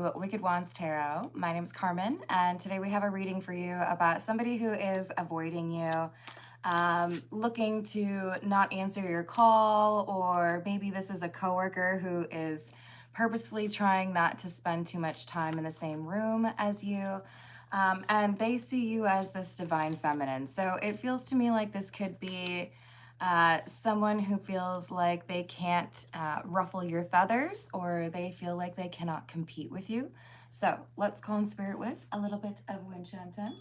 to Wicked Wands Tarot. My name is Carmen, and today we have a reading for you about somebody who is avoiding you, looking to not answer your call, or maybe this is a coworker who is purposefully trying not to spend too much time in the same room as you, and they see you as this divine feminine. So it feels to me like this could be someone who feels like they can't ruffle your feathers, or they feel like they cannot compete with you. So let's call in spirit with a little bit of wind chanting.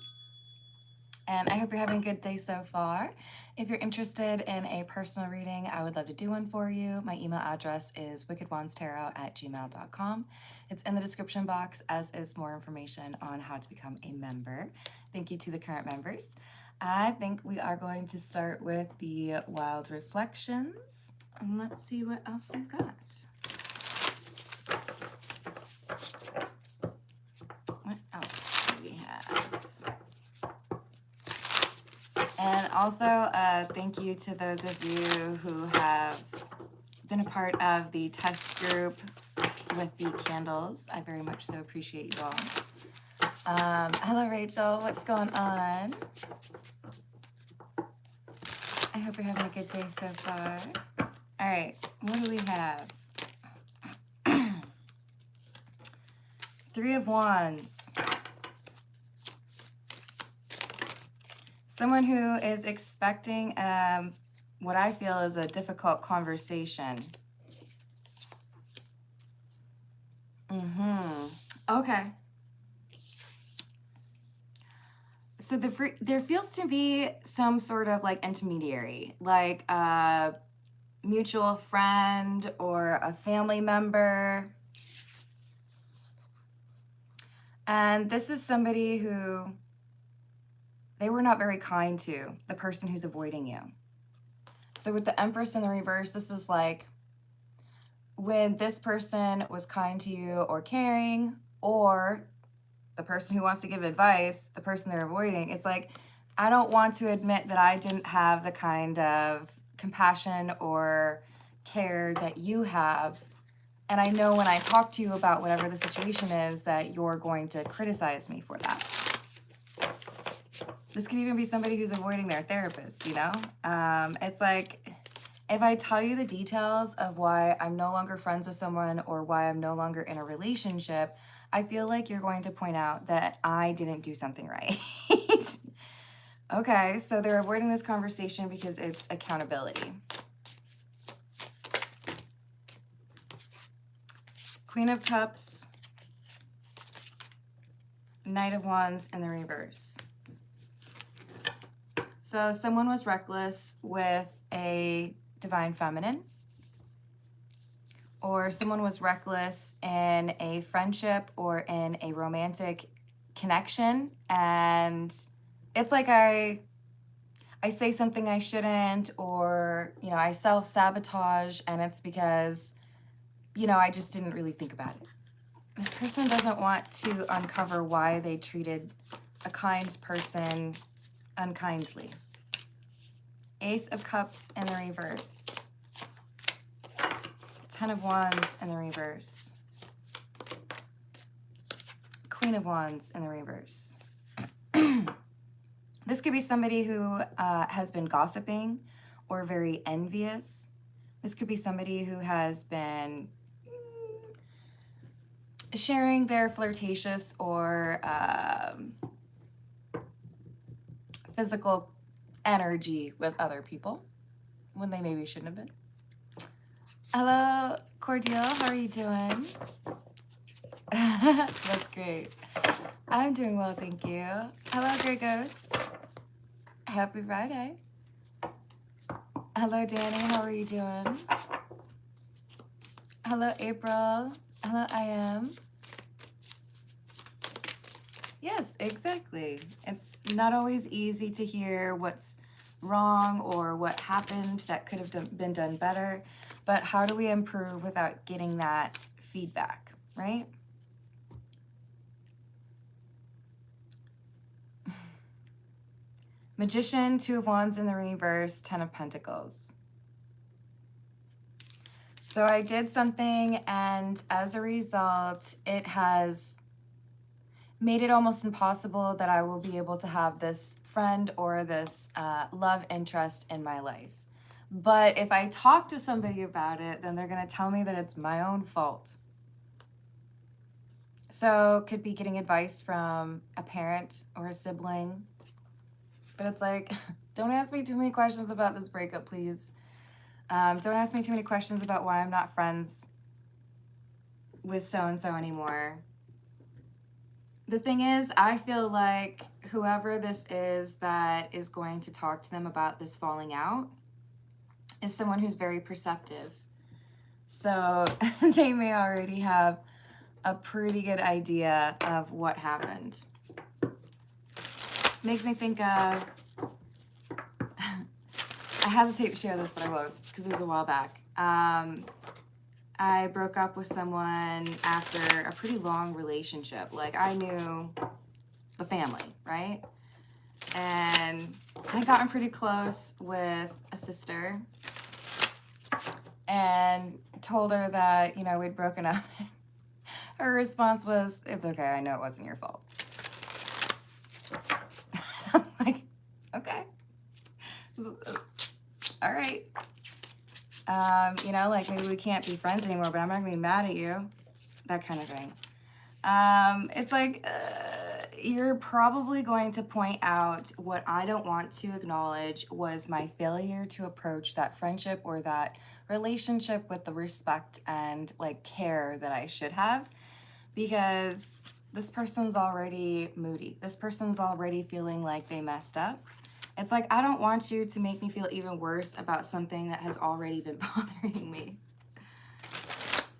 And I hope you're having a good day so far. If you're interested in a personal reading, I would love to do one for you. My email address is wickedwandstarot@gmail.com. It's in the description box, as is more information on how to become a member. Thank you to the current members. I think we are going to start with the wild reflections, and let's see what else we've got. What else do we have? And also, thank you to those of you who have been a part of the test group with the candles. I very much so appreciate you all. Hello, Rachel. What's going on? I hope you're having a good day so far. All right, what do we have? Three of Wands. Someone who is expecting what I feel is a difficult conversation. Okay. So there feels to be some sort of like intermediary, like a mutual friend or a family member. And this is somebody who they were not very kind to, the person who's avoiding you. So with the Empress in the reverse, this is like when this person was kind to you or caring, or the person who wants to give advice, the person they're avoiding, it's like, I don't want to admit that I didn't have the kind of compassion or care that you have. And I know when I talk to you about whatever the situation is that you're going to criticize me for that. This could even be somebody who's avoiding their therapist, you know? It's like, if I tell you the details of why I'm no longer friends with someone or why I'm no longer in a relationship, I feel like you're going to point out that I didn't do something right. Okay, so they're avoiding this conversation because it's accountability. Queen of Cups, Knight of Wands in the reverse. So someone was reckless with a divine feminine, or someone was reckless in a friendship or in a romantic connection, and it's like I say something I shouldn't, or, you know, I self-sabotage, and it's because, you know, I just didn't really think about it. This person doesn't want to uncover why they treated a kind person unkindly. Ace of Cups in the reverse. Ten of Wands in the reverse. Queen of Wands in the reverse. This could be somebody who has been gossiping or very envious. This could be somebody who has been sharing their flirtatious or physical energy with other people when they maybe shouldn't have been. Hello, Cordial. How are you doing? That's great. I'm doing well, thank you. Hello, Grey Ghost. Happy Friday. Hello, Danny. How are you doing? Hello, April. Hello, I am. Yes, exactly. It's not always easy to hear what's wrong or what happened that could have been done better, but how do we improve without getting that feedback, right? Magician, Two of Wands in the reverse, Ten of Pentacles. So I did something, and as a result, it has made it almost impossible that I will be able to have this friend or this love interest in my life. But if I talk to somebody about it, then they're going to tell me that it's my own fault. So could be getting advice from a parent or a sibling. But it's like, don't ask me too many questions about this breakup, please. Don't ask me too many questions about why I'm not friends with so-and-so anymore. The thing is, I feel like whoever this is that is going to talk to them about this falling out is someone who's very perceptive. So they may already have a pretty good idea of what happened. Makes me think of, I hesitate to share this, but I will, because it was a while back. I broke up with someone after a pretty long relationship. Like, I knew the family, right? And I'd gotten pretty close with a sister and told her that, you know, we'd broken up. Her response was, "It's okay, I know it wasn't your fault." I'm like, okay. All right. You know, like, maybe we can't be friends anymore, but I'm not gonna be mad at you. That kind of thing. It's like, you're probably going to point out what I don't want to acknowledge was my failure to approach that friendship or that relationship with the respect and like care that I should have, because this person's already moody. This person's already feeling like they messed up. It's like, I don't want you to make me feel even worse about something that has already been bothering me.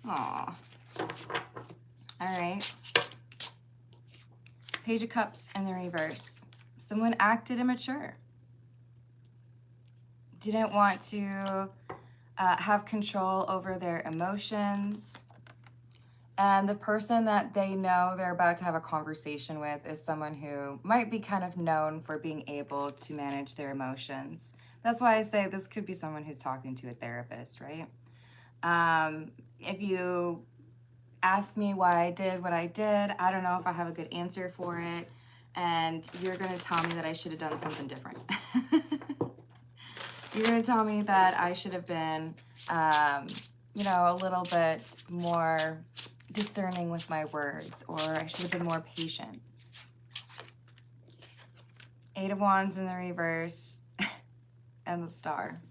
Aw. All right. Page of Cups in the reverse. Someone acted immature. Didn't want to have control over their emotions. And the person that they know they're about to have a conversation with is someone who might be kind of known for being able to manage their emotions. That's why I say this could be someone who's talking to a therapist, right? If you ask me why I did what I did, I don't know if I have a good answer for it, and you're going to tell me that I should have done something different. You're going to tell me that I should have been, you know, a little bit more discerning with my words, or I should have been more patient. Eight of Wands in the reverse and the Star.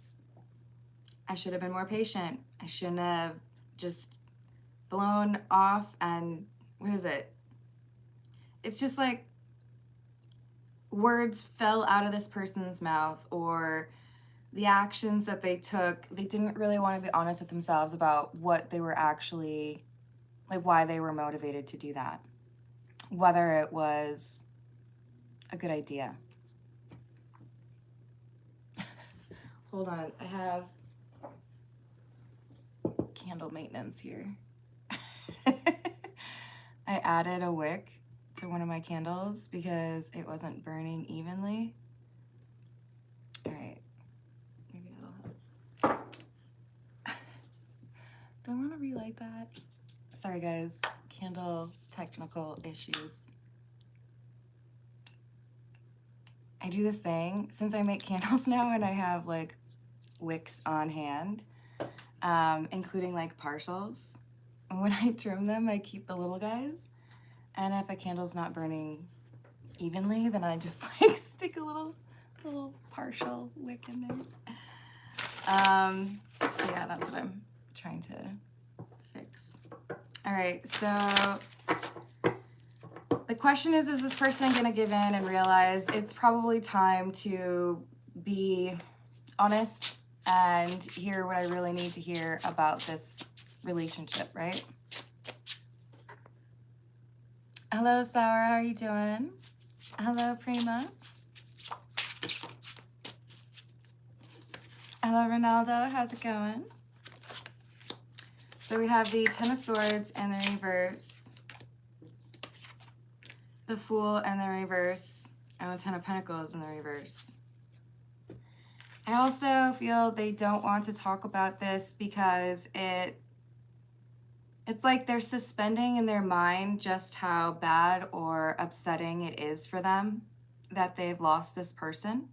I should have been more patient. I shouldn't have just flown off and, what is it? It's just like words fell out of this person's mouth, or the actions that they took, they didn't really want to be honest with themselves about what they were actually, like why they were motivated to do that. Whether it was a good idea. Hold on, I have candle maintenance here. I added a wick to one of my candles because it wasn't burning evenly. All right, maybe that'll help. Do I want to relight that? Sorry guys, candle technical issues. I do this thing, since I make candles now and I have like wicks on hand, including like partials. When I trim them, I keep the little guys. And if a candle's not burning evenly, then I just like stick a little partial wick in there. So yeah, that's what I'm trying to fix. All right, so the question is this person gonna give in and realize it's probably time to be honest and hear what I really need to hear about this relationship, right? Hello, Sour, how are you doing? Hello, Prima. Hello, Ronaldo, how's it going? So we have the Ten of Swords in the reverse, the Fool in the reverse, and the Ten of Pentacles in the reverse. I also feel they don't want to talk about this because it's like they're suspending in their mind just how bad or upsetting it is for them that they've lost this person.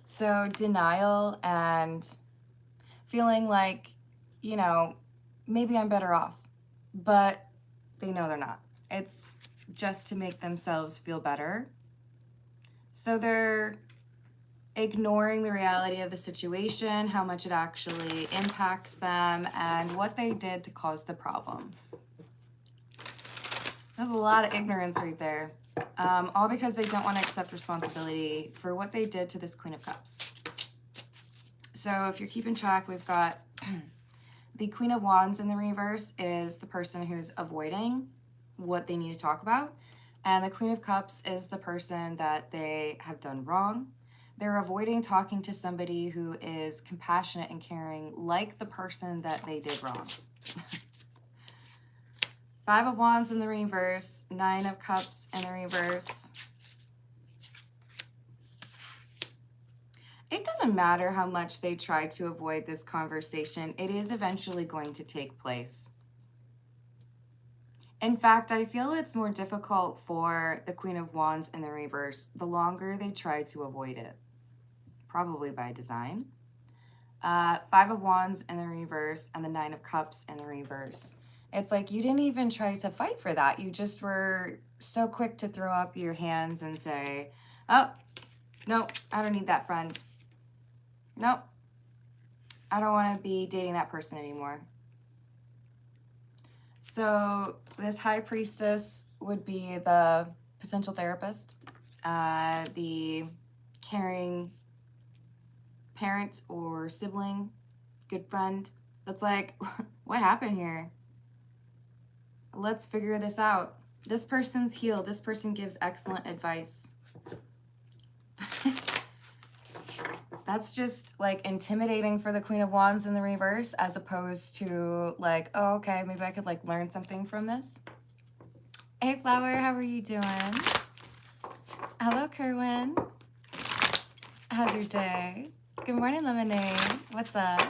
So denial and feeling like, you know, maybe I'm better off, but they know they're not. It's just to make themselves feel better. So they're ignoring the reality of the situation, how much it actually impacts them, and what they did to cause the problem. That's a lot of ignorance right there. All because they don't want to accept responsibility for what they did to this Queen of Cups. So if you're keeping track, we've got the Queen of Wands in the reverse is the person who's avoiding what they need to talk about. And the Queen of Cups is the person that they have done wrong. They're avoiding talking to somebody who is compassionate and caring, like the person that they did wrong. Five of Wands in the reverse, Nine of Cups in the reverse. It doesn't matter how much they try to avoid this conversation, it is eventually going to take place. In fact, I feel it's more difficult for the Queen of Wands in the reverse the longer they try to avoid it. Probably by design. Five of Wands in the reverse and the Nine of Cups in the reverse. It's like you didn't even try to fight for that. You just were so quick to throw up your hands and say, oh, no, I don't need that friend. Nope, I don't want to be dating that person anymore. So this High Priestess would be the potential therapist, the caring parent or sibling, good friend. That's like, what happened here? Let's figure this out. This person's healed. This person gives excellent advice. That's just like intimidating for the Queen of Wands in the reverse, as opposed to like, oh, okay, maybe I could like learn something from this. Hey, Flower, how are you doing? Hello, Kerwin. How's your day? Good morning, Lemonade. What's up?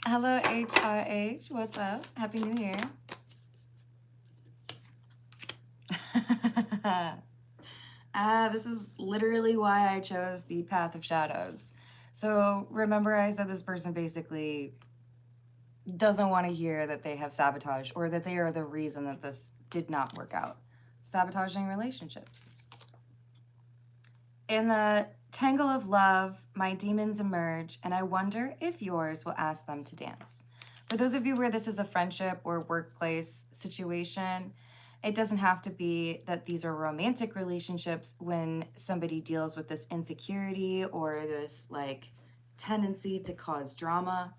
Hello, HRH. What's up? Happy New Year. This is literally why I chose the Path of Shadows. So remember I said this person basically doesn't want to hear that they have sabotage or that they are the reason that this did not work out. Sabotaging relationships. In the tangle of love, my demons emerge, and I wonder if yours will ask them to dance. For those of you where this is a friendship or workplace situation, it doesn't have to be that these are romantic relationships when somebody deals with this insecurity or this like tendency to cause drama.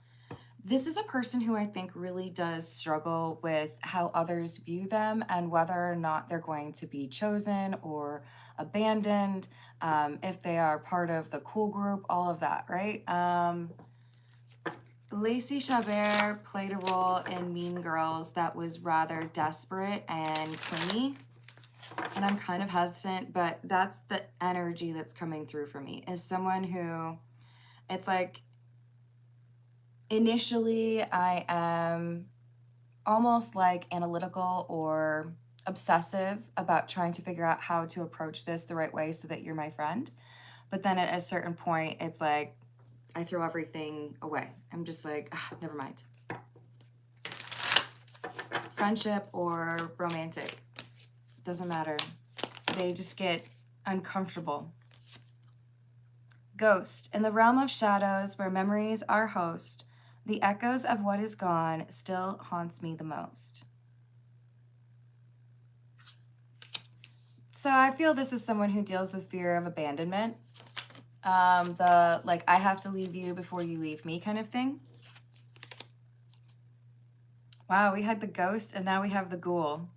This is a person who I think really does struggle with how others view them and whether or not they're going to be chosen or abandoned, if they are part of the cool group, all of that, right? Lacey Chabert played a role in Mean Girls that was rather desperate and clingy. And I'm kind of hesitant, but that's the energy that's coming through for me, is someone who, it's like, initially I am almost like analytical or obsessive about trying to figure out how to approach this the right way so that you're my friend. But then at a certain point, it's like, I throw everything away. I'm just like, never mind. Friendship or romantic, doesn't matter. They just get uncomfortable. Ghost. In the realm of shadows where memories are host, the echoes of what is gone still haunts me the most. So I feel this is someone who deals with fear of abandonment. The like, I have to leave you before you leave me kind of thing. Wow, we had the ghost and now we have the ghoul.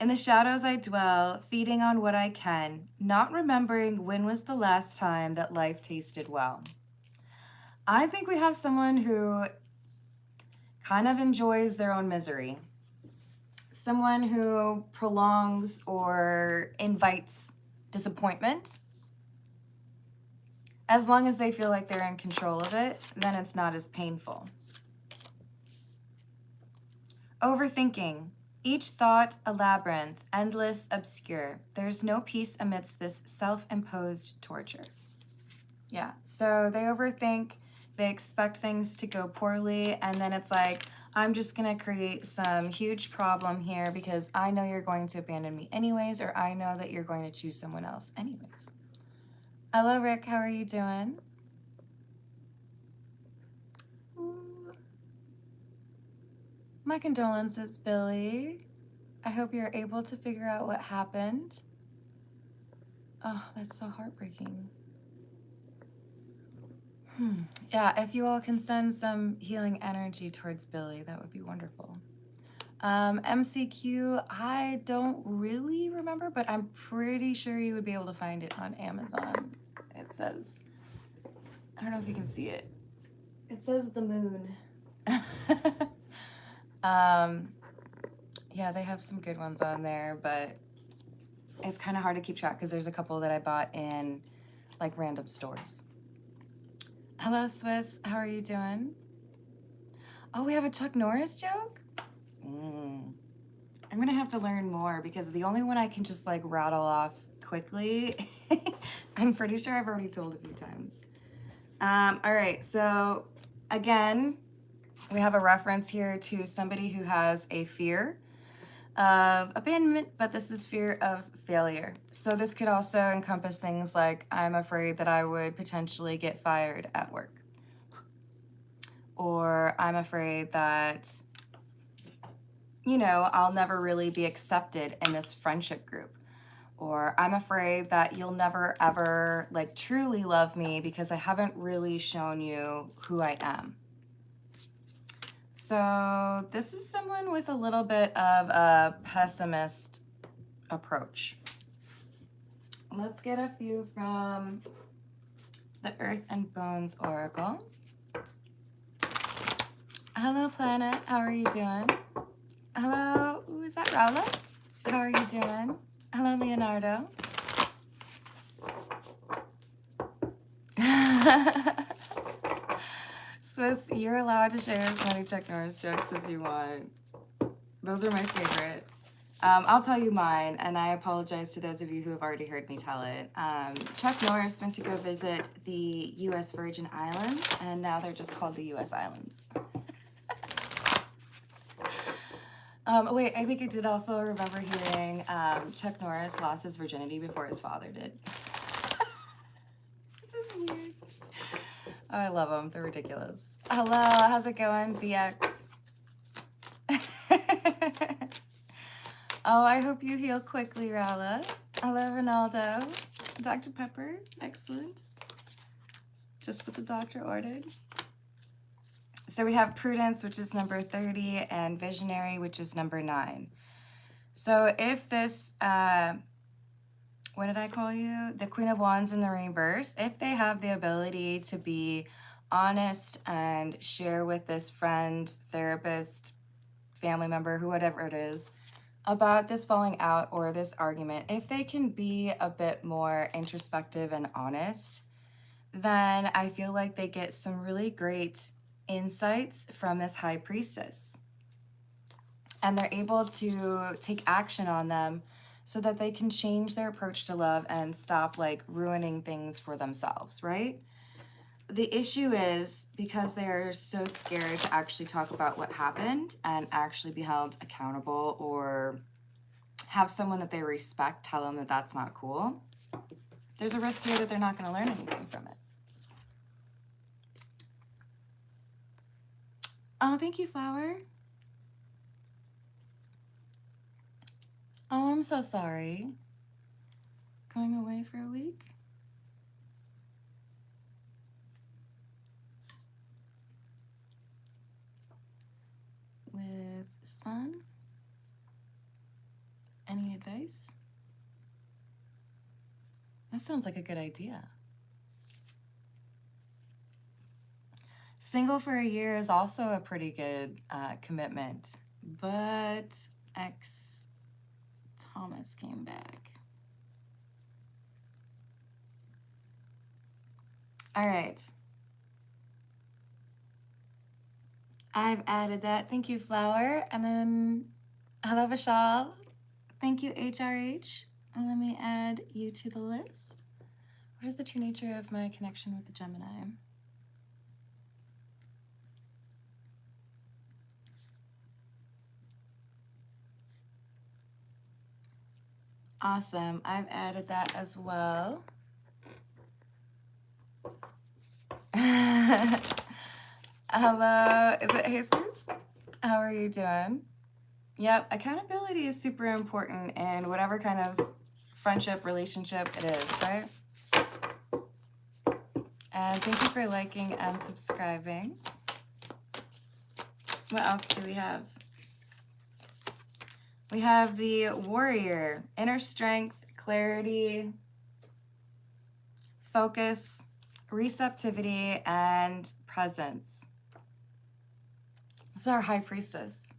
In the shadows I dwell, feeding on what I can, not remembering when was the last time that life tasted well. I think we have someone who kind of enjoys their own misery. someone who prolongs or invites disappointment. As long as they feel like they're in control of it, then it's not as painful. Overthinking. Each thought a labyrinth, endless, obscure. There's no peace amidst this self-imposed torture. Yeah, so they overthink, they expect things to go poorly, and then it's like, I'm just gonna create some huge problem here because I know you're going to abandon me anyways, or I know that you're going to choose someone else anyways. Hello, Rick, how are you doing? Ooh. My condolences, Billy. I hope you're able to figure out what happened. Oh, that's so heartbreaking. Yeah, if you all can send some healing energy towards Billy, that would be wonderful. MCQ, I don't really remember, but I'm pretty sure you would be able to find it on Amazon. It says, I don't know if you can see it. It says the moon. Yeah, they have some good ones on there, but it's kind of hard to keep track because there's a couple that I bought in like random stores. Hello, Swiss. How are you doing? Oh, we have a Chuck Norris joke? I'm gonna have to learn more because the only one I can just like rattle off quickly, I'm pretty sure I've already told a few times. All right, so again, we have a reference here to somebody who has a fear of abandonment, but this is fear of failure. So this could also encompass things like, I'm afraid that I would potentially get fired at work. Or I'm afraid that, you know, I'll never really be accepted in this friendship group. Or I'm afraid that you'll never ever like truly love me because I haven't really shown you who I am. So this is someone with a little bit of a pessimist approach. Let's get a few from the Earth and Bones Oracle. Hello, Planet. How are you doing? Hello. Ooh, is that Raula? How are you doing? Hello, Leonardo. Swiss, you're allowed to share as many Chuck Norris jokes as you want. Those are my favorite. I'll tell you mine, and I apologize to those of you who have already heard me tell it. Chuck Norris went to go visit the U.S. Virgin Islands, and now they're just called the U.S. Islands. Wait, I think I did also remember hearing Chuck Norris lost his virginity before his father did. Which is weird. Oh, I love them. They're ridiculous. Hello, how's it going, BX? Oh, I hope you heal quickly, Rala. Hello, Ronaldo. Dr. Pepper, excellent. Just what the doctor ordered. So we have Prudence, which is number 30, and Visionary, which is number 9. So if this, what did I call you? The Queen of Wands in the reverse, if they have the ability to be honest and share with this friend, therapist, family member, whoever it is, about this falling out or this argument, if they can be a bit more introspective and honest, then I feel like they get some really great insights from this High Priestess. And they're able to take action on them so that they can change their approach to love and stop like ruining things for themselves, right? The issue is because they're so scared to actually talk about what happened and actually be held accountable or have someone that they respect tell them that that's not cool, there's a risk here that they're not going to learn anything from it. Oh, thank you, Flower. Oh, I'm so sorry. Going away for a week? With Sun? Any advice? That sounds like a good idea. Single for a year is also a pretty good commitment, but ex Thomas came back. All right. I've added that. Thank you, Flower. And then hello, Vishal. Thank you, HRH. And let me add you to the list. What is the true nature of my connection with the Gemini? Awesome. I've added that as well. Hello. Is it Jesus? How are you doing? Yep. Accountability is super important in whatever kind of friendship, relationship it is, right? And thank you for liking and subscribing. What else do we have? We have the Warrior, inner strength, clarity, focus, receptivity, and presence. This is our High Priestess.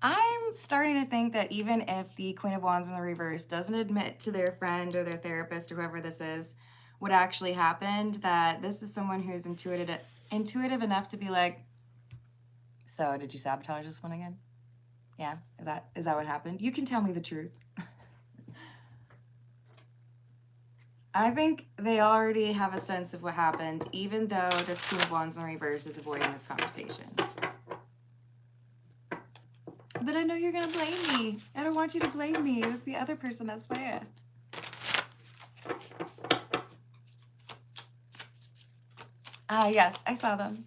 I'm starting to think that even if the Queen of Wands in the reverse doesn't admit to their friend or their therapist or whoever this is what actually happened, that this is someone who's intuitive enough to be like, so did you sabotage this one again? Yeah, is that what happened? You can tell me the truth. I think they already have a sense of what happened, even though this Queen of Wands in reverse is avoiding this conversation. But I know you're gonna blame me. I don't want you to blame me. It was the other person, I swear. Ah, yes, I saw them.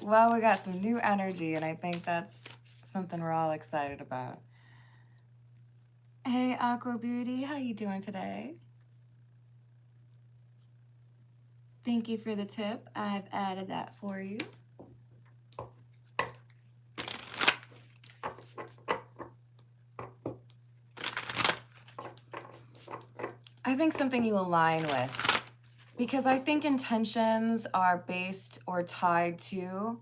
Well, we got some new energy, and I think that's something we're all excited about. Hey, Aqua Beauty, how you doing today? Thank you for the tip. I've added that for you. I think something you align with, because I think intentions are based or tied to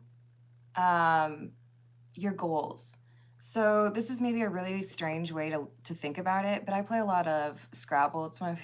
your goals. So this is maybe a really strange way to think about it, but I play a lot of Scrabble. It's one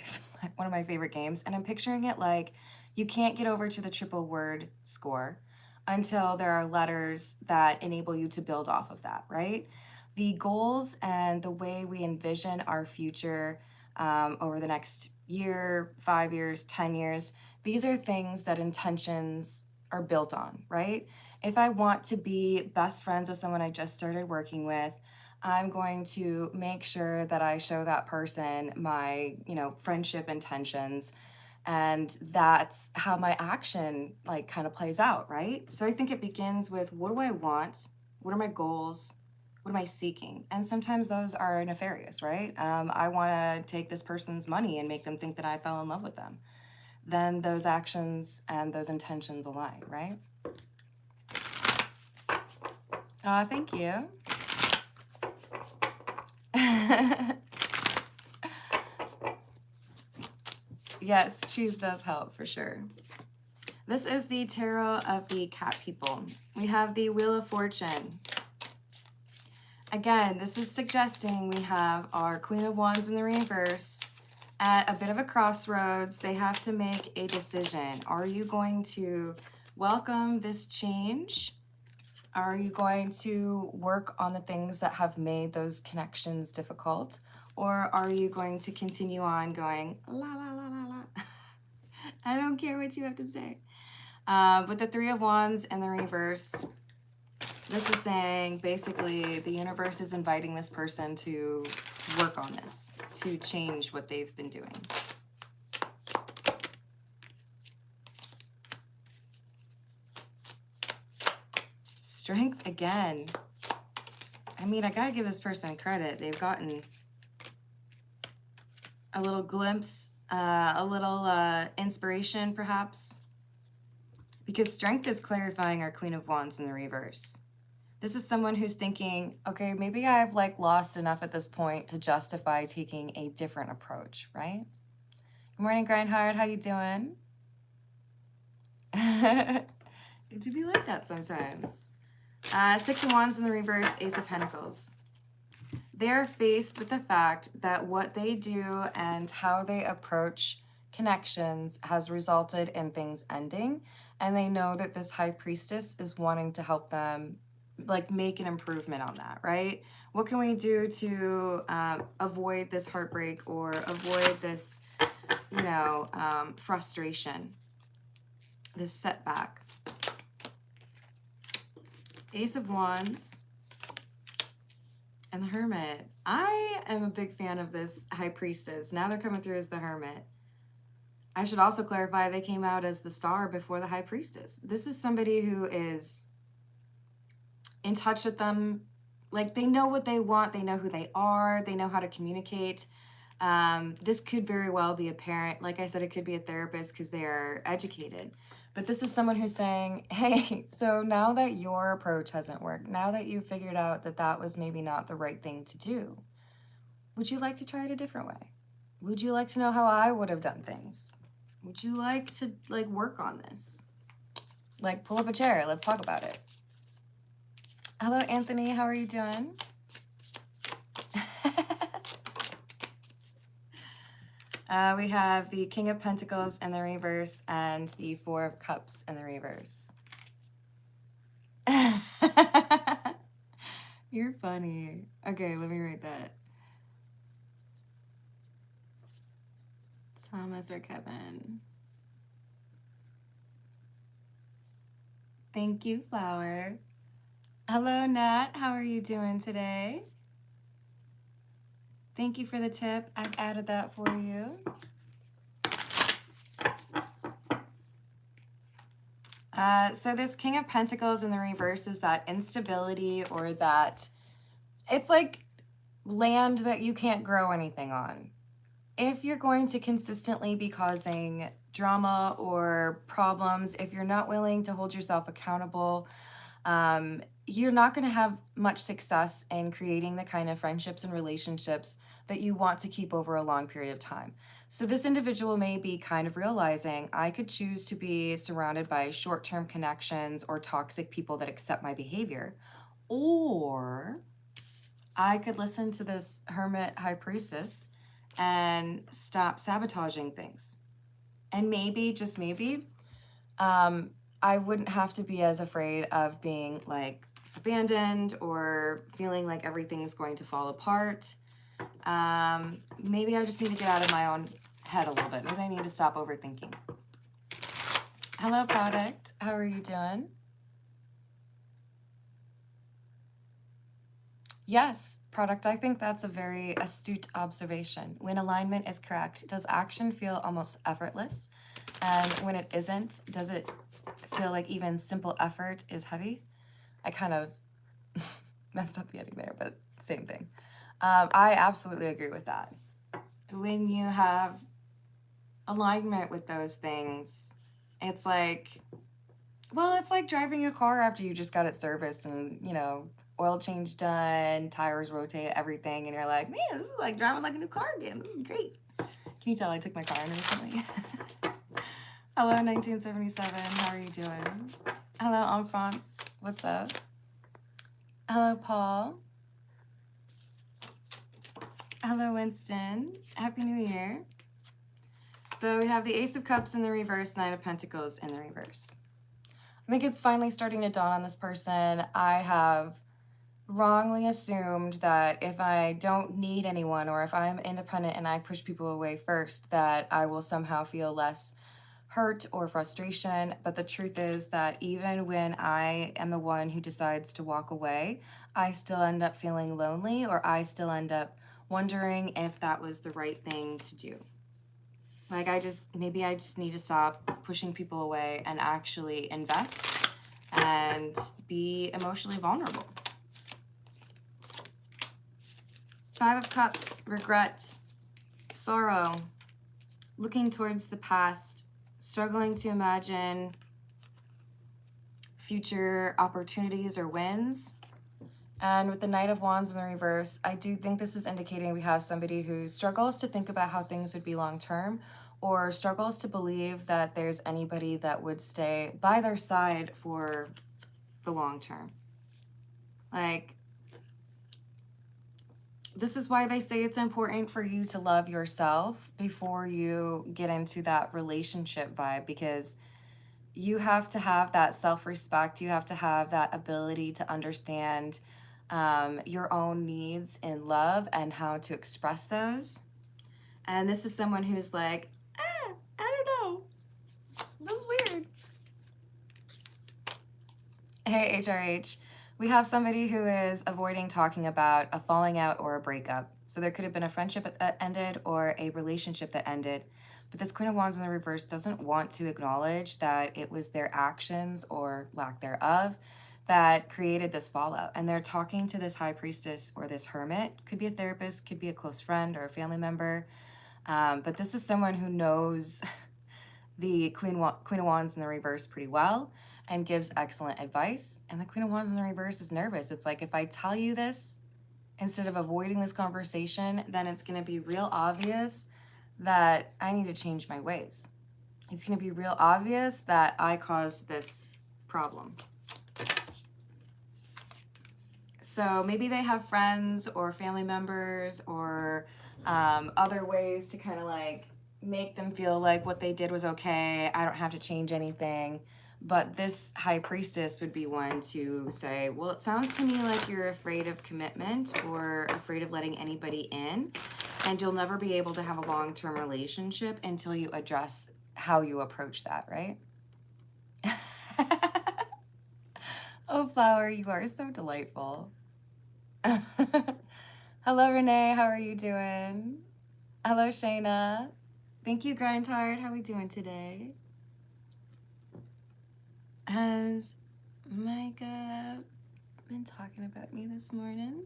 of my favorite games, and I'm picturing it like you can't get over to the triple word score until there are letters that enable you to build off of that, right? The goals and the way we envision our future over the next year, 5 years, 10 years, these are things that intentions are built on, right? If I want to be best friends with someone I just started working with, I'm going to make sure that I show that person my, friendship intentions. And that's how my action kind of plays out, right? So I think it begins with, what do I want? What are my goals? What am I seeking? And sometimes those are nefarious, right? I want to take this person's money and make them think that I fell in love with them. Then those actions and those intentions align, right? Thank you. Yes, cheese does help for sure. This is the tarot of the cat people. We have the Wheel of Fortune. Again, this is suggesting we have our Queen of Wands in the reverse at a bit of a crossroads. They have to make a decision. Are you going to welcome this change? Are you going to work on the things that have made those connections difficult? Or are you going to continue on going, la, la, la, la, la? I don't care what you have to say. With the Three of Wands in the reverse, this is saying basically the universe is inviting this person to work on this, to change what they've been doing. Strength again. I mean, I gotta give this person credit. They've gotten a little glimpse, a little inspiration perhaps, because strength is clarifying our Queen of Wands in the reverse. This is someone who's thinking, okay, maybe I've lost enough at this point to justify taking a different approach, right? Good morning, Grindhard. How you doing? It do be like that sometimes. Six of Wands in the reverse, Ace of Pentacles. They're faced with the fact that what they do and how they approach connections has resulted in things ending. And they know that this High Priestess is wanting to help them like make an improvement on that, right? What can we do to avoid this heartbreak or avoid this, you know, frustration, this setback? Ace of Wands and the Hermit. I am a big fan of this High Priestess. Now they're coming through as the Hermit. I should also clarify they came out as the Star before the High Priestess. This is somebody who is in touch with them. Like, they know what they want. They know who they are. They know how to communicate. This could very well be a parent. Like I said, it could be a therapist because they are educated. But this is someone who's saying, hey, so now that your approach hasn't worked, now that you've figured out that that was maybe not the right thing to do, would you like to try it a different way? Would you like to know how I would have done things? Would you like to like work on this? Like, pull up a chair. Let's talk about it. Hello, Anthony. How are you doing? We have the King of Pentacles in the reverse and the Four of Cups in the reverse. You're funny. Okay, let me write that. Thomas or Kevin. Thank you, Flower. Hello, Nat. How are you doing today? Thank you for the tip. I've added that for you. So this King of Pentacles in the reverse is that instability, or that it's like land that you can't grow anything on. If you're going to consistently be causing drama or problems, if you're not willing to hold yourself accountable, you're not going to have much success in creating the kind of friendships and relationships that you want to keep over a long period of time. So this individual may be kind of realizing, I could choose to be surrounded by short-term connections or toxic people that accept my behavior, or I could listen to this Hermit High Priestess and stop sabotaging things. And maybe, just maybe, I wouldn't have to be as afraid of being like abandoned or feeling like everything's going to fall apart. Maybe I just need to get out of my own head a little bit. Maybe I need to stop overthinking. Hello, Product. How are you doing? Yes, Product. I think that's a very astute observation. When alignment is correct, does action feel almost effortless? And when it isn't, does it feel like even simple effort is heavy? I kind of messed up the ending there, but same thing. I absolutely agree with that. When you have alignment with those things, it's like, well, it's like driving a car after you just got it serviced and, you know, oil change done, tires rotate, everything, and you're like, man, this is like driving like a new car again. This is great. Can you tell I took my car in recently? Hello, 1977. How are you doing? Hello, Enfance. What's up? Hello, Paul. Hello, Winston. Happy New Year. So we have the Ace of Cups in the reverse, Nine of Pentacles in the reverse. I think it's finally starting to dawn on this person. I have wrongly assumed that if I don't need anyone, or if I'm independent and I push people away first, that I will somehow feel less hurt or frustration. But the truth is that even when I am the one who decides to walk away, I still end up feeling lonely, or I still end up wondering if that was the right thing to do. Like, maybe I just need to stop pushing people away and actually invest and be emotionally vulnerable. Five of Cups, regret, sorrow, looking towards the past, struggling to imagine future opportunities or wins. And with the Knight of Wands in the reverse, I do think this is indicating we have somebody who struggles to think about how things would be long term, or struggles to believe that there's anybody that would stay by their side for the long term. Like, this is why they say it's important for you to love yourself before you get into that relationship vibe, because you have to have that self-respect. You have to have that ability to understand your own needs in love and how to express those. And this is someone who's like, I don't know. This is weird. Hey, HRH. We have somebody who is avoiding talking about a falling out or a breakup. So there could have been a friendship that ended or a relationship that ended. But this Queen of Wands in the reverse doesn't want to acknowledge that it was their actions or lack thereof that created this fallout. And they're talking to this high priestess or this hermit. Could be a therapist, could be a close friend or a family member. But this is someone who knows the Queen of Wands in the reverse pretty well and gives excellent advice. And the Queen of Wands in the reverse is nervous. It's like, if I tell you this, instead of avoiding this conversation, then it's going to be real obvious that I need to change my ways. It's going to be real obvious that I caused this problem. So maybe they have friends or family members or other ways to kind of like make them feel like what they did was okay. I don't have to change anything. But this high priestess would be one to say, well, it sounds to me like you're afraid of commitment or afraid of letting anybody in, and you'll never be able to have a long-term relationship until you address how you approach that, right? Oh, Flower, you are so delightful. Hello, Renee. How are you doing? Hello, Shayna. Thank you, Grindhard. How are we doing today? Has Micah been talking about me this morning?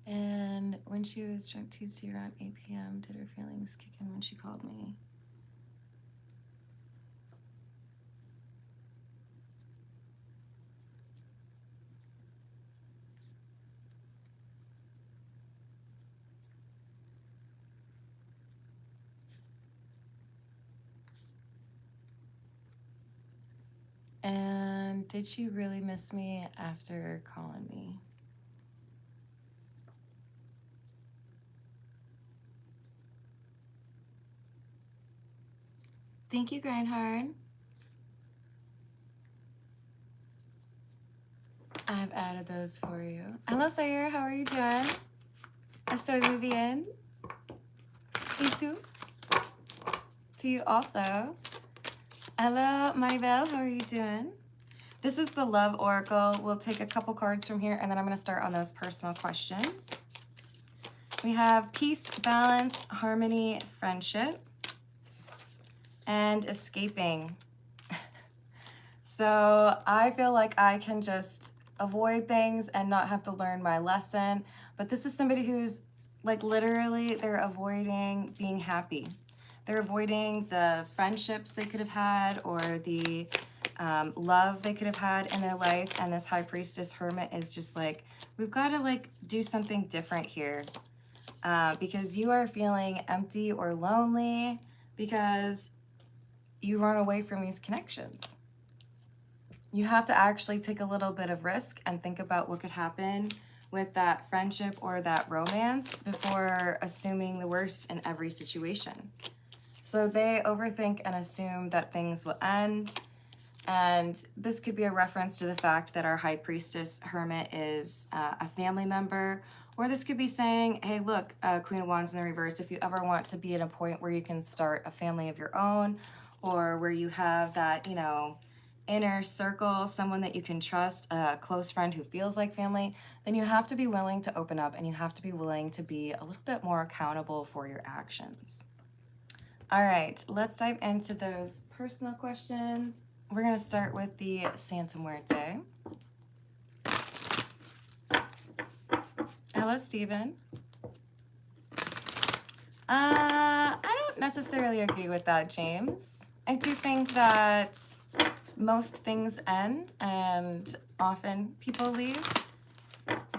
And when she was drunk Tuesday around 8 p.m., did her feelings kick in when she called me? And did she really miss me after calling me? Thank you, Grindhard. I've added those for you. Hello, Sayer. How are you doing? Estoy muy bien. ¿Y tú? To you also. Hello, Maribel. How are you doing? This is the Love Oracle. We'll take a couple cards from here, and then I'm going to start on those personal questions. We have peace, balance, harmony, friendship, and escaping. So I feel like I can just avoid things and not have to learn my lesson. But this is somebody who's like literally they're avoiding being happy. They're avoiding the friendships they could have had or the love they could have had in their life. And this high priestess hermit is just like, we've got to like do something different here because you are feeling empty or lonely because you run away from these connections. You have to actually take a little bit of risk and think about what could happen with that friendship or that romance before assuming the worst in every situation. So they overthink and assume that things will end. And this could be a reference to the fact that our high priestess hermit is a family member. Or this could be saying, hey, look, Queen of Wands in the reverse, if you ever want to be at a point where you can start a family of your own or where you have that, you know, inner circle, someone that you can trust, a close friend who feels like family, then you have to be willing to open up and you have to be willing to be a little bit more accountable for your actions. All right, let's dive into those personal questions. We're going to start with the Santa Muerte. Hello, Stephen. I don't necessarily agree with that, James. I do think that most things end and often people leave,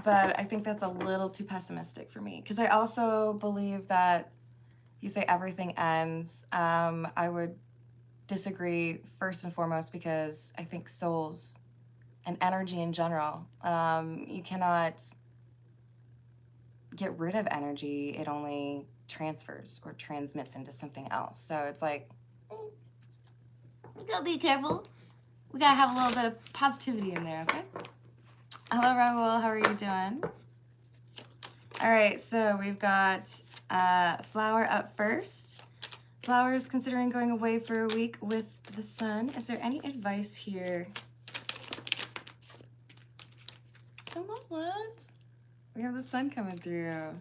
but I think that's a little too pessimistic for me, because I also believe that you say everything ends. I would disagree first and foremost, because I think souls and energy in general, you cannot get rid of energy. It only transfers or transmits into something else. So it's like, we gotta be careful. We gotta have a little bit of positivity in there, okay? Hello, Raul. How are you doing? All right, so we've got Flower up first. Flower is considering going away for a week with the sun. Is there any advice here? I love that. We have the sun coming through.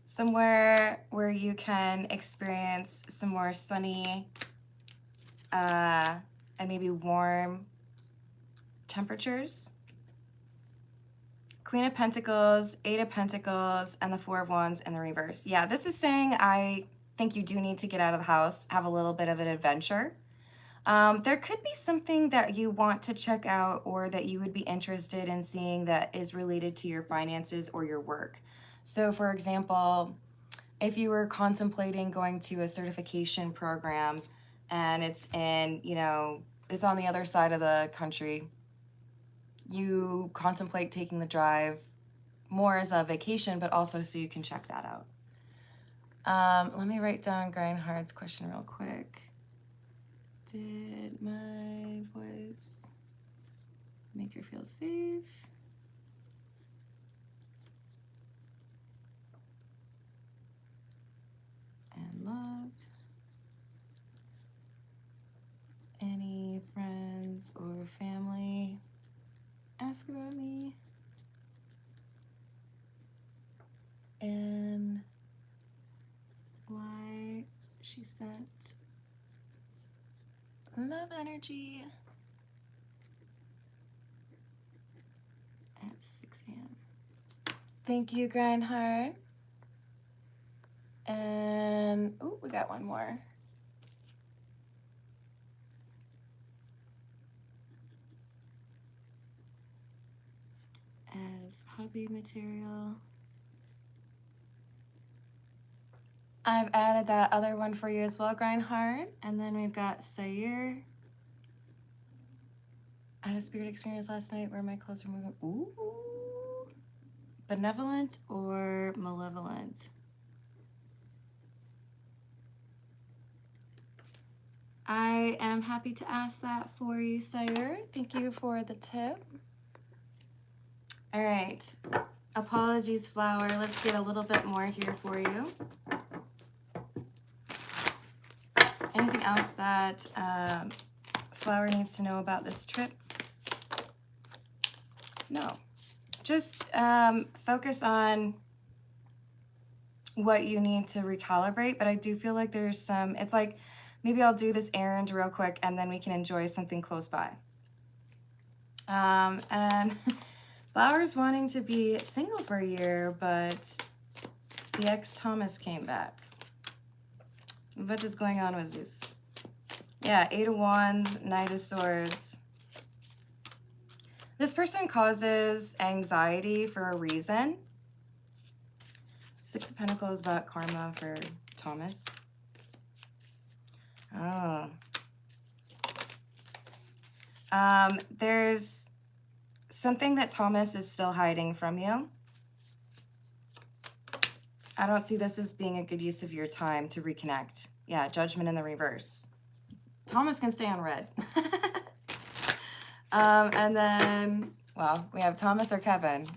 Somewhere where you can experience some more sunny and maybe warm temperatures. Queen of Pentacles, Eight of Pentacles, and the Four of Wands in the reverse. Yeah, this is saying I think you do need to get out of the house, have a little bit of an adventure. There could be something that you want to check out or that you would be interested in seeing that is related to your finances or your work. So for example, if you were contemplating going to a certification program and it's in, you know, it's on the other side of the country, you contemplate taking the drive more as a vacation, but also so you can check that out. Let me write down Grindhard's question real quick. Did my voice make her feel safe? And loved? Any friends or family ask about me? And why she sent love energy at 6 a.m. Thank you, Grindhard. And, oh, we got one more. As hobby material. I've added that other one for you as well, Grindhard. And then we've got Sayir. I had a spirit experience last night where my clothes were moving. Ooh. Benevolent or malevolent? I am happy to ask that for you, Sayir. Thank you for the tip. All right. Apologies, Flower. Let's get a little bit more here for you. Anything else that Flower needs to know about this trip? No. Just focus on what you need to recalibrate, but I do feel like there's some, it's like, maybe I'll do this errand real quick and then we can enjoy something close by. And Flower's wanting to be single for a year, but the ex-Thomas came back. What is going on with this? Yeah, Eight of Wands, Knight of Swords. This person causes anxiety for a reason. Six of Pentacles about karma for Thomas. Oh. There's something that Thomas is still hiding from you. I don't see this as being a good use of your time to reconnect. Yeah, Judgment in the reverse. Thomas can stay on red. And then, well, we have Thomas or Kevin.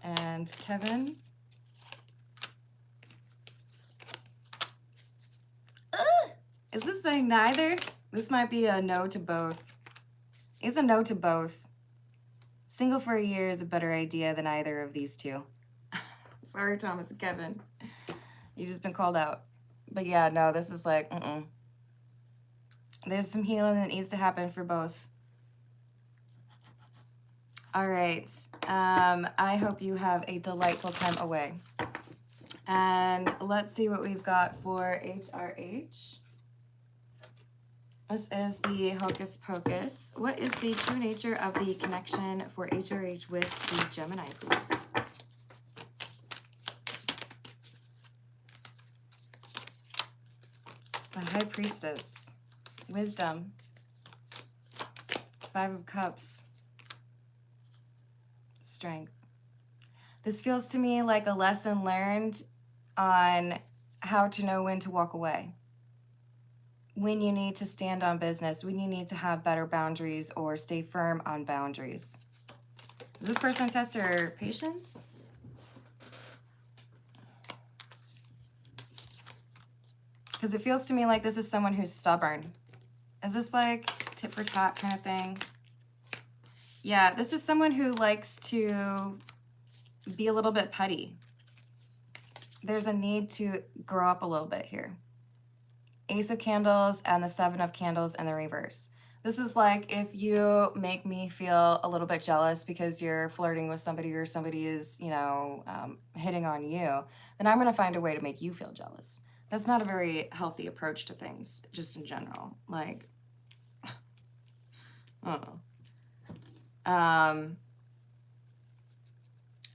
And Kevin. Is this saying neither? This might be a no to both. It's a no to both. Single for a year is a better idea than either of these two. Sorry, Thomas and Kevin. You've just been called out. But yeah, no, this is like, There's some healing that needs to happen for both. All right. I hope you have a delightful time away. And let's see what we've got for HRH. This is the Hocus Pocus. What is the true nature of the connection for HRH with the Gemini, please? The High Priestess. Wisdom. Five of Cups. Strength. This feels to me like a lesson learned on how to know when to walk away. When you need to stand on business, when you need to have better boundaries or stay firm on boundaries. Does this person test your patience? Because it feels to me like this is someone who's stubborn. Is this like tit for tat kind of thing? Yeah, this is someone who likes to be a little bit petty. There's a need to grow up a little bit here. Ace of Candles and the Seven of Candles in the reverse. This is like if you make me feel a little bit jealous because you're flirting with somebody or somebody is, you know, hitting on you, then I'm going to find a way to make you feel jealous. That's not a very healthy approach to things, just in general. Like, I don't know.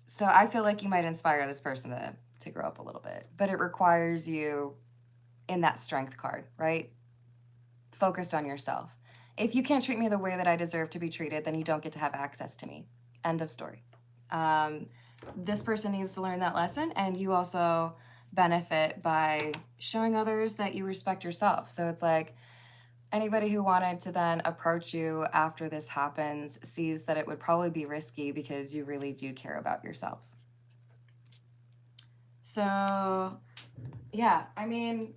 So I feel like you might inspire this person to grow up a little bit, but it requires you in that strength card, right? Focused on yourself. If you can't treat me the way that I deserve to be treated, then you don't get to have access to me. End of story. This person needs to learn that lesson, and you also benefit by showing others that you respect yourself. So it's like anybody who wanted to then approach you after this happens sees that it would probably be risky because you really do care about yourself. So, yeah, I mean,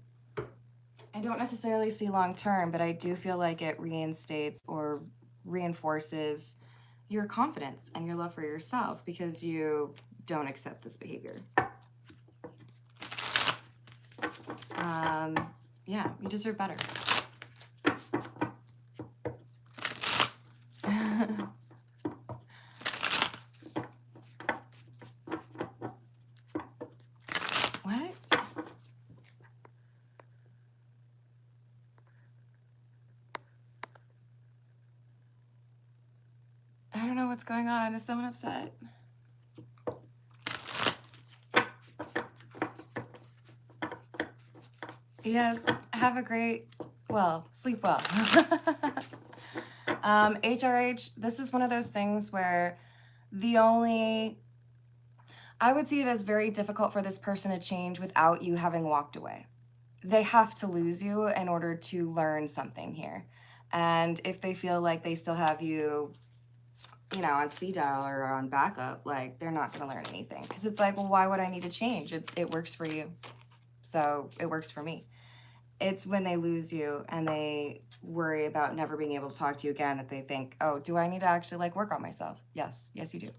I don't necessarily see long term, but I do feel like it reinstates or reinforces your confidence and your love for yourself because you don't accept this behavior. Yeah, you deserve better. What? I don't know what's going on. Is someone upset? Yes, have a great, well, sleep well. HRH, this is one of those things where I would see it as very difficult for this person to change without you having walked away. They have to lose you in order to learn something here. And if they feel like they still have you, you know, on speed dial or on backup, like they're not going to learn anything. Because it's like, well, why would I need to change? It works for you. So it works for me. It's when they lose you and they worry about never being able to talk to you again that they think, oh, do I need to actually like work on myself? Yes, you do.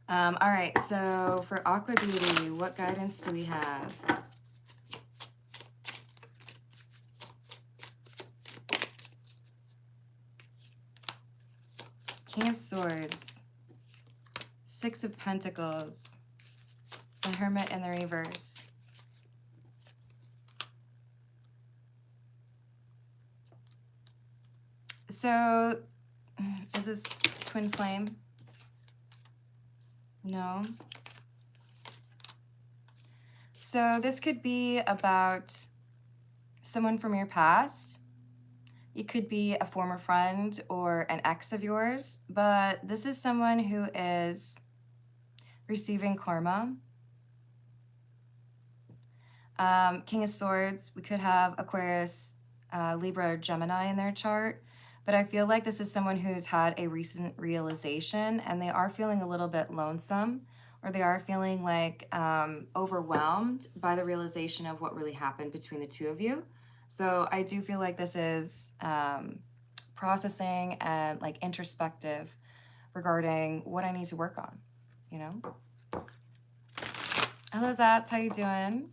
All right, so for Aqua Beauty, what guidance do we have? King of Swords, Six of Pentacles, the Hermit in the reverse. So, is this twin flame? No. So this could be about someone from your past. It could be a former friend or an ex of yours, but this is someone who is receiving karma. King of Swords, we could have Aquarius, Libra, or Gemini in their chart. But I feel like this is someone who's had a recent realization and they are feeling a little bit lonesome, or they are feeling like overwhelmed by the realization of what really happened between the two of you. So I do feel like this is processing and like introspective regarding what I need to work on, you know? Hello, Zats, how you doing?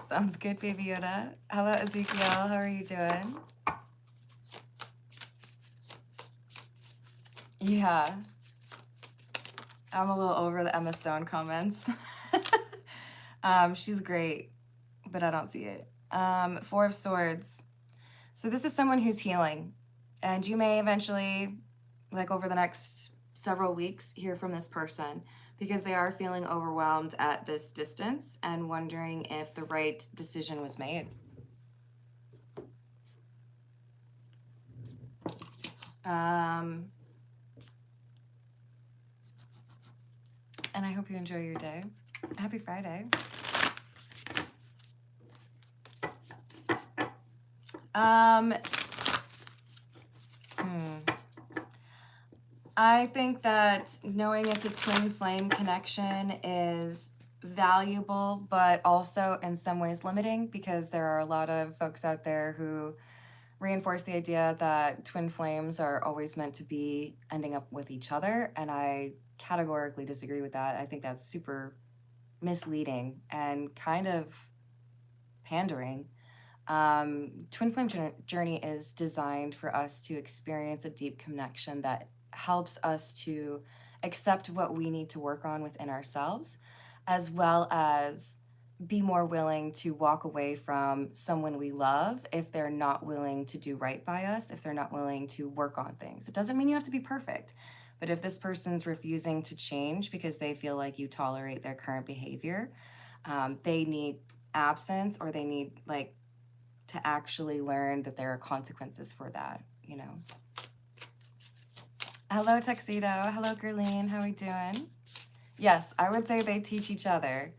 Sounds good, Baby Yoda. Hello, Ezekiel. How are you doing? Yeah. I'm a little over the Emma Stone comments. She's great, but I don't see it. Four of Swords. So this is someone who's healing, and you may eventually, like over the next several weeks, hear from this person because they are feeling overwhelmed at this distance and wondering if the right decision was made. And I hope you enjoy your day. Happy Friday. I think that knowing it's a twin flame connection is valuable, but also in some ways limiting, because there are a lot of folks out there who reinforce the idea that twin flames are always meant to be ending up with each other, and I categorically disagree with that. I think that's super misleading and kind of pandering. Twin flame journey is designed for us to experience a deep connection that helps us to accept what we need to work on within ourselves, as well as be more willing to walk away from someone we love if they're not willing to do right by us, if they're not willing to work on things. It doesn't mean you have to be perfect, but if this person's refusing to change because they feel like you tolerate their current behavior, they need absence, or they need like to actually learn that there are consequences for that, you know. Hello, Tuxedo. Hello, Gerline. How are we doing? Yes, I would say they teach each other,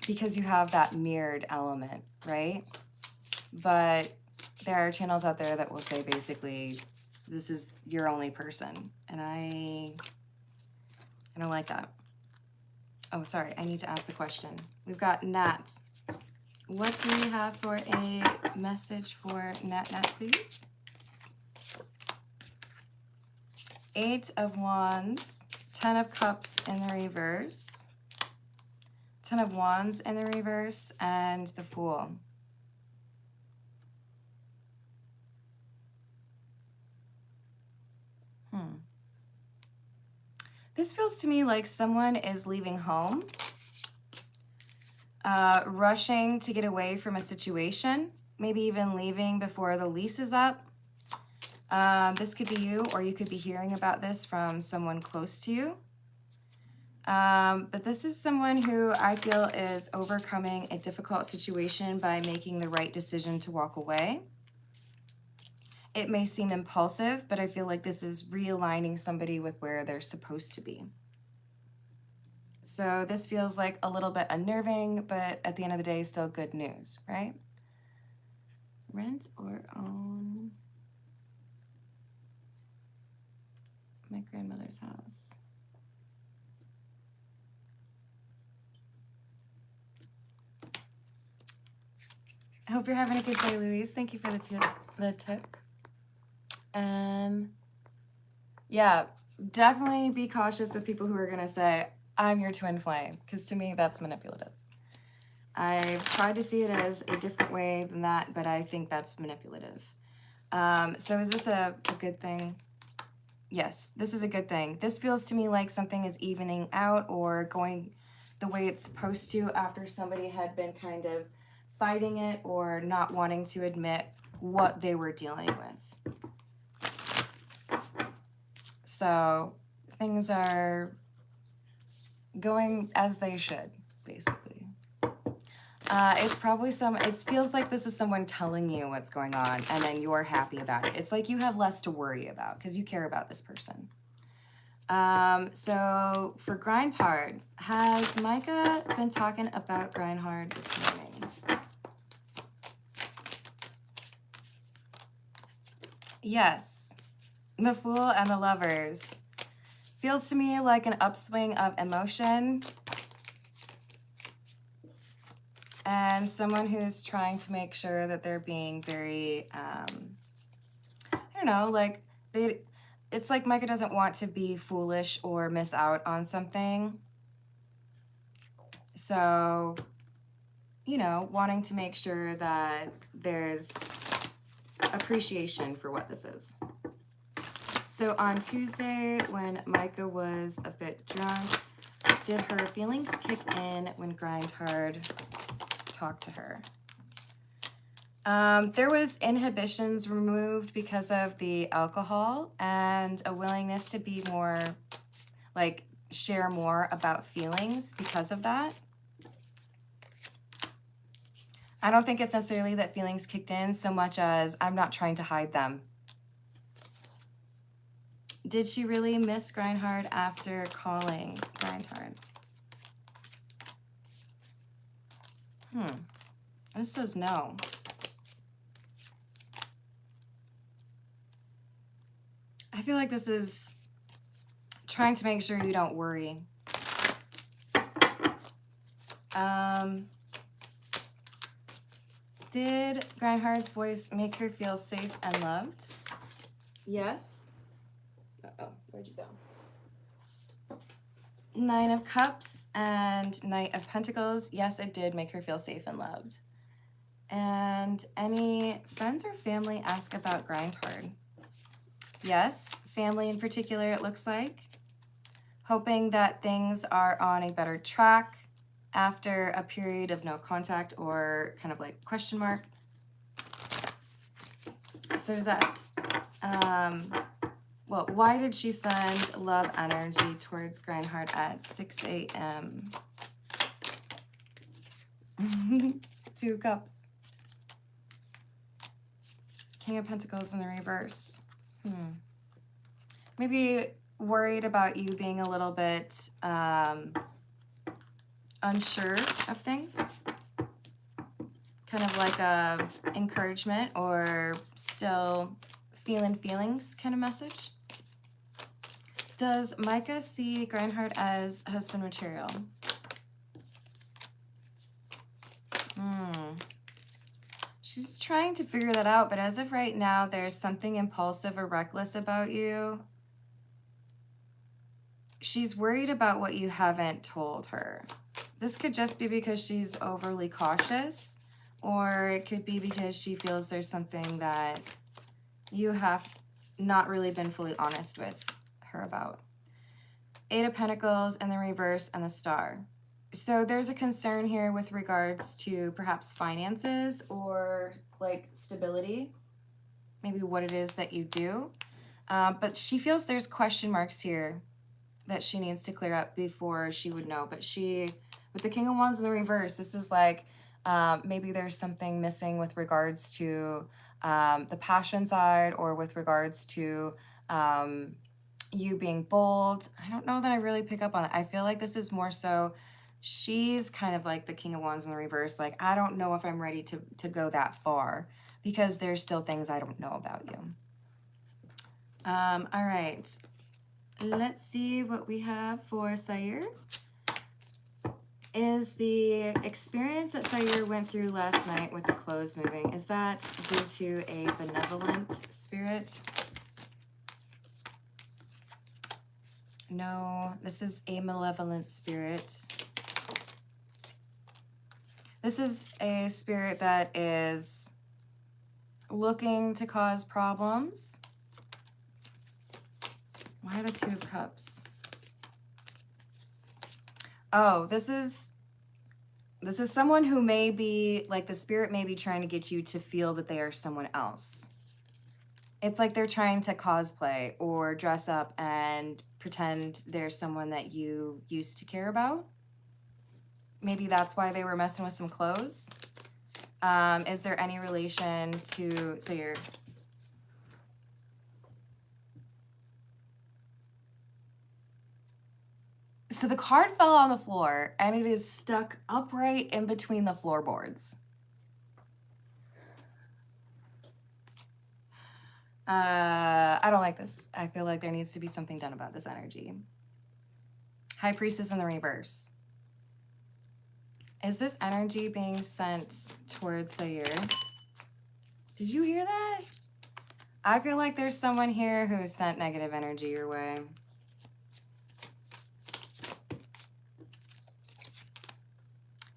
because you have that mirrored element, right? But there are channels out there that will say basically, this is your only person, and I don't like that. Oh, sorry, I need to ask the question. We've got Nat. What do we have for a message for Nat, please? 8 of Wands, 10 of Cups in the reverse, 10 of Wands in the reverse, and the Fool. This feels to me like someone is leaving home, rushing to get away from a situation, maybe even leaving before the lease is up. This could be you, or you could be hearing about this from someone close to you. But this is someone who I feel is overcoming a difficult situation by making the right decision to walk away. It may seem impulsive, but I feel like this is realigning somebody with where they're supposed to be. So this feels like a little bit unnerving, but at the end of the day, still good news, right? Rent or own? My grandmother's house. I hope you're having a good day, Louise. Thank you for the tip. And yeah, definitely be cautious with people who are going to say, I'm your twin flame, because to me, that's manipulative. I've tried to see it as a different way than that, but I think that's manipulative. So is this a good thing? Yes, this is a good thing. This feels to me like something is evening out or going the way it's supposed to after somebody had been kind of fighting it or not wanting to admit what they were dealing with. So things are going as they should, basically. It's probably it feels like this is someone telling you what's going on and then you're happy about it. It's like you have less to worry about because you care about this person. So for Grind Hard, has Micah been talking about Grind Hard this morning? Yes, the Fool and the Lovers. Feels to me like an upswing of emotion and someone who's trying to make sure that they're being very, I don't know, like it's like Micah doesn't want to be foolish or miss out on something. So, you know, wanting to make sure that there's appreciation for what this is. So on Tuesday, when Micah was a bit drunk, did her feelings kick in when Grindhard talked to her? There was inhibitions removed because of the alcohol and a willingness to be more, like, share more about feelings because of that. I don't think it's necessarily that feelings kicked in so much as I'm not trying to hide them. Did she really miss Grindhard after calling Grindhard? This says no. I feel like this is trying to make sure you don't worry. Did Grindhard's voice make her feel safe and loved? Yes. Uh-oh, where'd you go? 9 of Cups and Knight of Pentacles. Yes, it did make her feel safe and loved. And any friends or family ask about Grindhard? Yes, family in particular, it looks like. Hoping that things are on a better track after a period of no contact or kind of like question mark. So there's that. Well, why did she send love energy towards Grindhard at 6 a.m.? 2 Cups. King of Pentacles in the reverse. Maybe worried about you being a little bit unsure of things. Kind of like a encouragement or still feeling feelings kind of message. Does Micah see Grindhard as husband material? She's trying to figure that out, but as of right now, there's something impulsive or reckless about you. She's worried about what you haven't told her. This could just be because she's overly cautious, or it could be because she feels there's something that you have not really been fully honest with her about. 8 of Pentacles and the reverse and the Star. So there's a concern here with regards to perhaps finances or like stability, maybe what it is that you do. But she feels there's question marks here that she needs to clear up before she would know. But with the King of Wands in the reverse, this is like maybe there's something missing with regards to the passion side or with regards to you being bold. I don't know that I really pick up on it. I feel like this is more so she's kind of like the King of Wands in the reverse. Like, I don't know if I'm ready to go that far because there's still things I don't know about you. All right. Let's see what we have for Sayur. Is the experience that Sayur went through last night with the clothes moving, is that due to a benevolent spirit? No, this is a malevolent spirit. This is a spirit that is looking to cause problems. Why are the 2 of Cups? Oh, this is someone who may be, like the spirit may be trying to get you to feel that they are someone else. It's like they're trying to cosplay or dress up and pretend they're someone that you used to care about. Maybe that's why they were messing with some clothes. Is there any relation to, so you're, so the card fell on the floor and it is stuck upright in between the floorboards. I don't like this. I feel like there needs to be something done about this energy. High Priestess in the reverse. Is this energy being sent towards Sayur? Did you hear that? I feel like there's someone here who sent negative energy your way.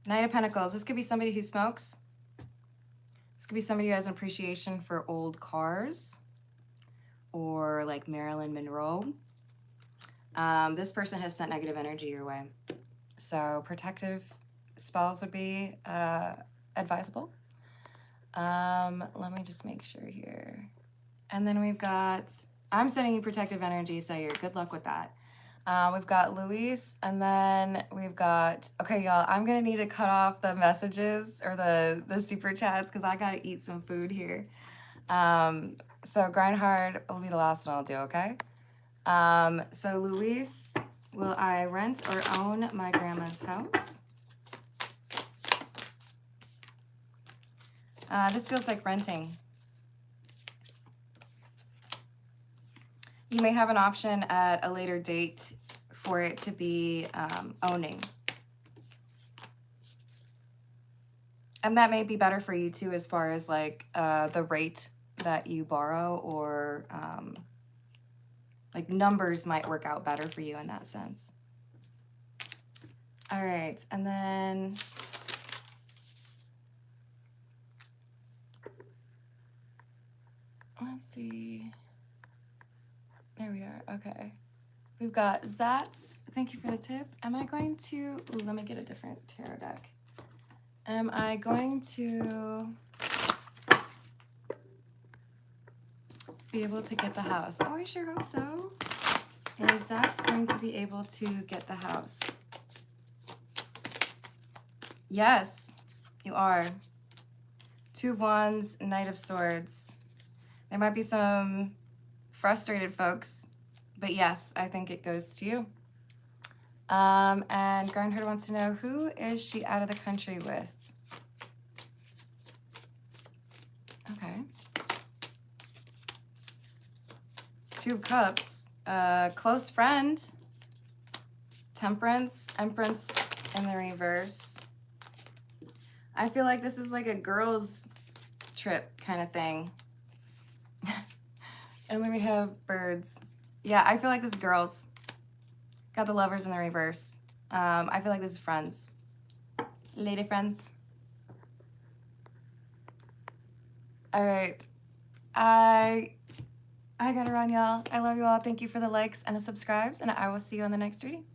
Knight of Pentacles. This could be somebody who smokes. This could be somebody who has an appreciation for old cars. or like Marilyn Monroe. This person has sent negative energy your way. So protective spells would be advisable. Let me just make sure here. And then we've got, I'm sending you protective energy, Sayre. Good luck with that. We've got Luis, and then we've got, okay, y'all, I'm going to need to cut off the messages or the super chats because I got to eat some food here. So grind hard will be the last one I'll do, okay? So Luis, will I rent or own my grandma's house? This feels like renting. You may have an option at a later date for it to be owning. And that may be better for you too, as far as like the rate that you borrow, or like numbers might work out better for you in that sense. All right, and then let's see. There we are. Okay. We've got Zats. Thank you for the tip. Am I going to... Ooh, let me get a different tarot deck. Am I going to be able to get the house? Oh, I sure hope so. Is Zats going to be able to get the house? Yes, you are. Two of Wands, Knight of Swords. There might be some frustrated folks, but yes, I think it goes to you. And Grindhard wants to know, who is she out of the country with? Okay. Two of Cups, close friend, Temperance, Empress in the reverse. I feel like this is like a girls' trip kind of thing. And then we have birds. Yeah, I feel like this is girls. Got the Lovers in the reverse. I feel like this is friends. Lady friends. All right. I gotta run, y'all. I love you all. Thank you for the likes and the subscribes, and I will see you on the next reading.